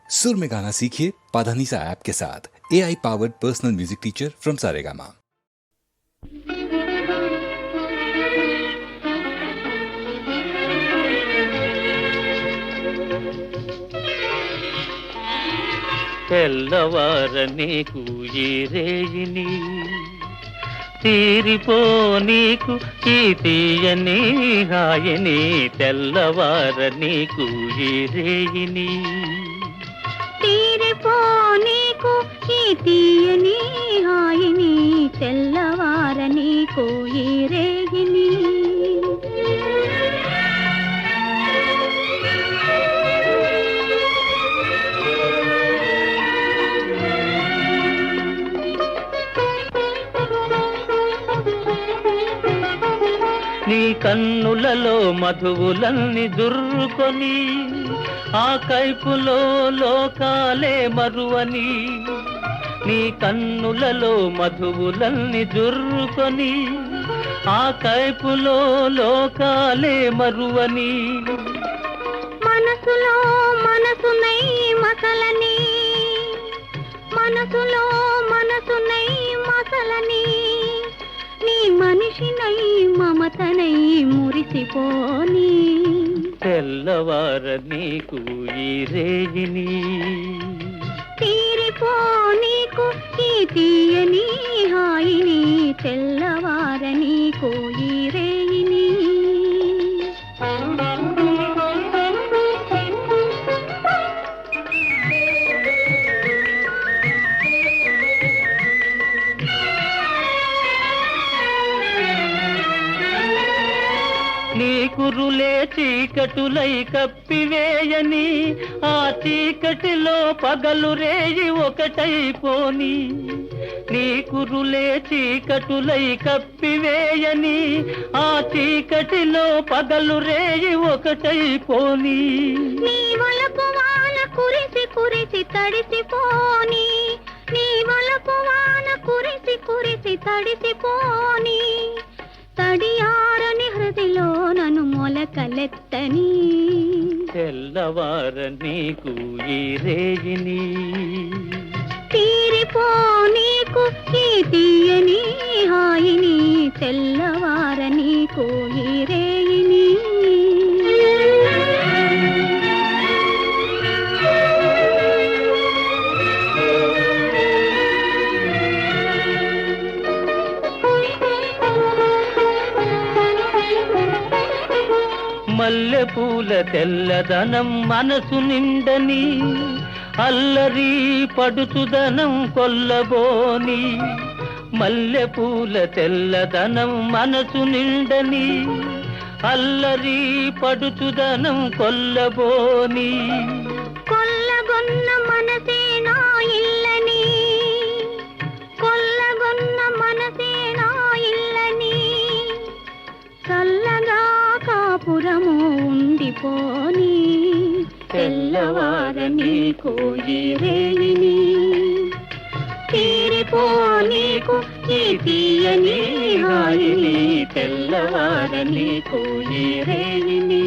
सुर में गाना सीखिए पाधानीसा ऐप के साथ। AI powered personal music teacher from Saregama. తెల్లవారనీకు ఈ రేయిని తీరిపో నీకు ఈ తీయని హాయని తెల్లవారనీకు ఈ రేయిని తీరిపో నీకు ఈ తీయని హాయిని తెల్లవారనీకు ఈ రేయిని నీ కన్నులలో మధువులన్నీ దుర్రుకొని ఆ కైపులో లోకాలే మరువని నీ కన్నులలో మధువులన్నీ దుర్రుకొని ఆ కైపులో లోకాలే మరువని మనసులో మనసునై మసలని మనసులో మనసునై మసలని నీ మనిషినై మమతనై మురిసిపోని తెల్లవారనీకు ఈ రేయిని తీరిపో నీకు ఈ తీయని హాయిని తెల్లవారనీకు ఈ రేయిని నీ కురులే చీకటులై కప్పివేయని ఆ చీకటిలో పగలు రేయి ఒకటైపోని నీ కురులే చీకటులై కప్పివేయని ఆ చీకటిలో పగలు రేయి ఒకటైపోని నీ వలపు వాన కురిసి కురిసి తడిసిపోని నీ వలపు వాన కురిసి కురిసి తడిసిపోని తడియారని హృదిలో నన్ను మొలకలెత్తని తెల్లవారనీకు ఈ రేయిని తీరిపో నీకు ఈ తీయని హాయిని తెల్లవారనీకు ఈ రేయిని మల్లెపూల తెల్లదనం మనసు నిండని అల్లరి పడుచుదనం కొల్లబోని మల్లెపూల తెల్లదనం మనసు నిండని అల్లరి పడుచుదనం కొల్లబోని కొల్లగొన్న మనసే నా ఇల్లని కొల్లగొన్న మనసే నా ఇల్లని చల్లగా కాపురము ఉండిపోని తెల్లవారనీకు ఈ రేయిని తీరిపో నీకు ఈ తీయని హాయిని తెల్లవారనీకు ఈ రేయిని